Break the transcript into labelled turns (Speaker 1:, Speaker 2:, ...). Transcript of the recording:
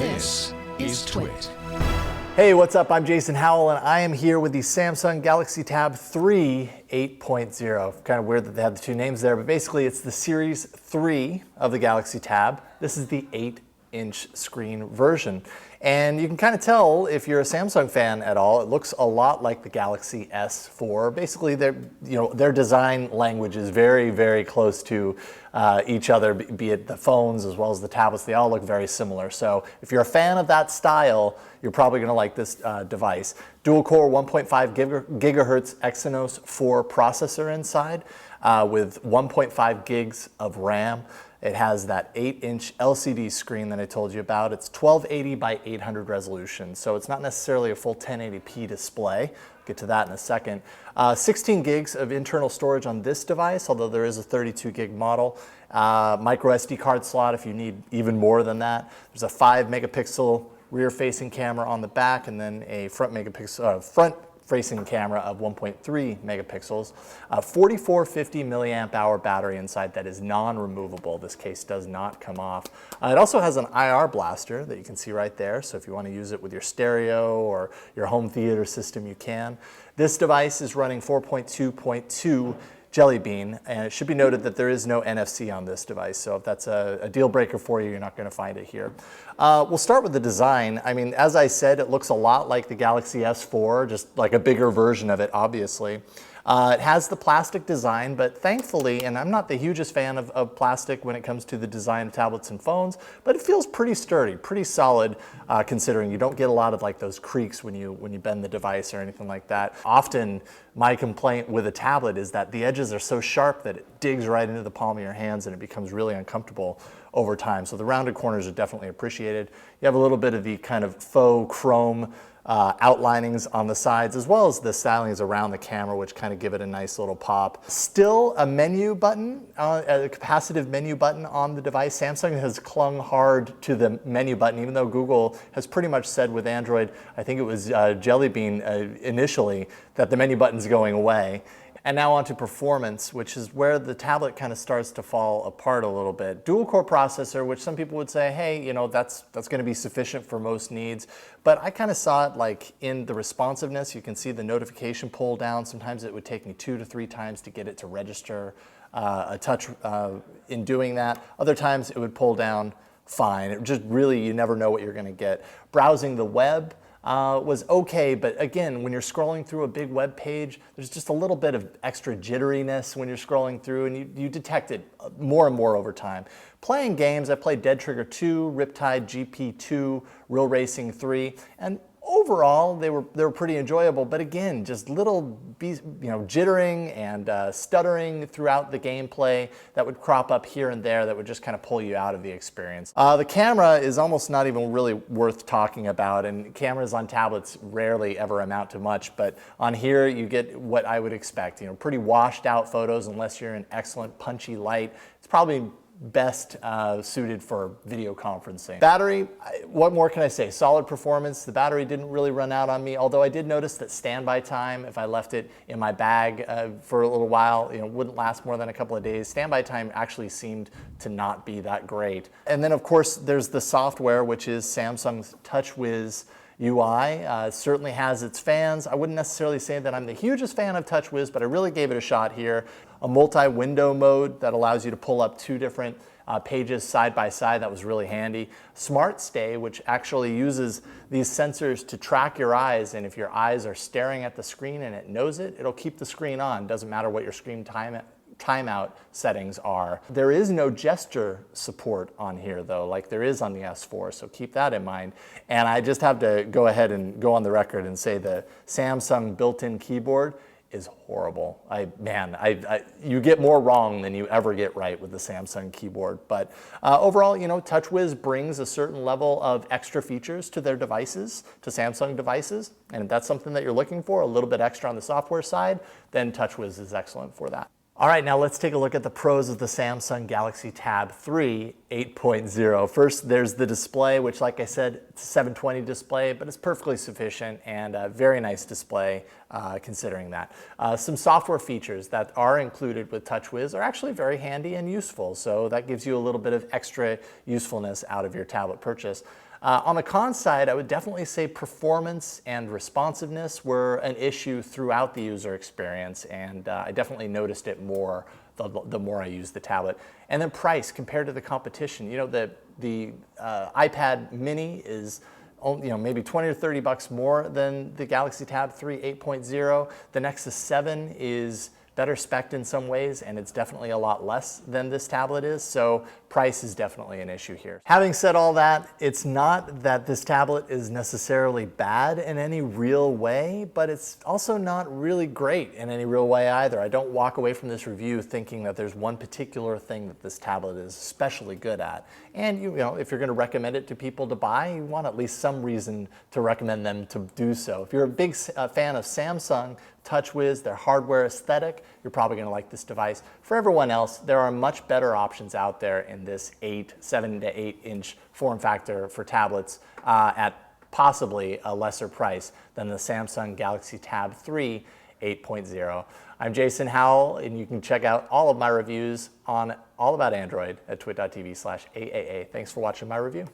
Speaker 1: This is Twit.
Speaker 2: Hey, what's up? I'm Jason Howell, and I am here with the Samsung Galaxy Tab 3 8.0. Kind of weird that they have the two names there, but basically it's the Series 3 of the Galaxy Tab. This is the 8-inch screen version. And you can kind of tell if you're a Samsung fan at all, it looks a lot like the Galaxy S4. Basically, their design language is very, very close to each other, be it the phones as well as the tablets. They all look very similar. So if you're a fan of that style, you're probably going to like this device. Dual-core 1.5 gigahertz Exynos 4 processor inside with 1.5 gigs of RAM. It has that 8-inch LCD screen that I told you about. It's 1280 by 800 resolution, so it's not necessarily a full 1080p display. I'll get to that in a second. 16 gigs of internal storage on this device, although there is a 32 gig model. Micro SD card slot if you need even more than that. There's a 5 megapixel rear-facing camera on the back, and then a front-facing camera of 1.3 megapixels. 4450 milliamp hour battery inside that is non-removable. This case does not come off. It also has an IR blaster that you can see right there, so if you want to use it with your stereo or your home theater system, you can. This device is running 4.2.2 Jelly Bean, and it should be noted that there is no NFC on this device, so if that's a deal breaker for you, you're not going to find it here. We'll start with the design. I mean, as I said, it looks a lot like the Galaxy S4, just like a bigger version of it, obviously. It has the plastic design, but thankfully, and I'm not the hugest fan of plastic when it comes to the design of tablets and phones, but it feels pretty sturdy, pretty solid, considering you don't get a lot of like those creaks when you bend the device or anything like that. Often, my complaint with a tablet is that the edges are so sharp that it digs right into the palm of your hands and it becomes really uncomfortable over time. So the rounded corners are definitely appreciated. You have a little bit of the kind of faux chrome outlinings on the sides, as well as the stylings around the camera, which kind of give it a nice little pop. Still a menu button, a capacitive menu button on the device. Samsung has clung hard to the menu button, even though Google has pretty much said with Android, I think it was Jelly Bean initially, that the menu button's going away. And now onto performance, which is where the tablet kind of starts to fall apart a little bit. Dual-core processor, which some people would say, hey, you know, that's going to be sufficient for most needs. But I kind of saw it like in the responsiveness. You can see the notification pull down. Sometimes it would take me 2 to 3 times to get it to register a touch in doing that. Other times it would pull down fine. It just really, you never know what you're going to get. Browsing the web was okay, but again, when you're scrolling through a big web page, there's just a little bit of extra jitteriness when you're scrolling through, and you detect it more and more over time. Playing games, I played Dead Trigger 2, Riptide GP2, Real Racing 3, and overall, they were pretty enjoyable, but again, just little jittering and stuttering throughout the gameplay that would crop up here and there that would just kind of pull you out of the experience. The camera is almost not even really worth talking about, and cameras on tablets rarely ever amount to much, but on here you get what I would expect, pretty washed out photos unless you're in excellent punchy light. It's probably best suited for video conferencing. Battery, what more can I say? Solid performance. The battery didn't really run out on me, although I did notice that standby time, if I left it in my bag for a little while, wouldn't last more than a couple of days. Standby time actually seemed to not be that great. And then of course there's the software, which is Samsung's TouchWiz UI. Certainly has its fans. I wouldn't necessarily say that I'm the hugest fan of TouchWiz, but I really gave it a shot here. A multi-window mode that allows you to pull up 2 different pages side by side. That was really handy. Smart Stay, which actually uses these sensors to track your eyes, and if your eyes are staring at the screen and it knows it, it'll keep the screen on. Doesn't matter what your screen timeout settings are. There is no gesture support on here though, like there is on the S4, so keep that in mind. And I just have to go ahead and go on the record and say the Samsung built-in keyboard is horrible. You get more wrong than you ever get right with the Samsung keyboard. But overall, TouchWiz brings a certain level of extra features to their devices, to Samsung devices. And if that's something that you're looking for, a little bit extra on the software side, then TouchWiz is excellent for that. All right, now let's take a look at the pros of the Samsung Galaxy Tab 3 8.0. First, there's the display, which, like I said, it's a 720 display, but it's perfectly sufficient and a very nice display considering that. Some software features that are included with TouchWiz are actually very handy and useful, so that gives you a little bit of extra usefulness out of your tablet purchase. On the con side, I would definitely say performance and responsiveness were an issue throughout the user experience, and I definitely noticed it more the more I used the tablet. And then price compared to the competition. You know, the iPad mini is maybe 20 or 30 bucks more than the Galaxy Tab 3 8.0. The Nexus 7 is better spec'd in some ways, and it's definitely a lot less than this tablet is, so price is definitely an issue here. Having said all that, it's not that this tablet is necessarily bad in any real way, but it's also not really great in any real way either. I don't walk away from this review thinking that there's one particular thing that this tablet is especially good at. And if you're going to recommend it to people to buy, you want at least some reason to recommend them to do so. If you're a big fan of Samsung, TouchWiz, their hardware aesthetic, you're probably going to like this device. For everyone else, there are much better options out there in this 7 to 8 inch form factor for tablets at possibly a lesser price than the Samsung Galaxy Tab 3 8.0. I'm Jason Howell, and you can check out all of my reviews on All About Android at twit.tv/AAA. Thanks for watching my review.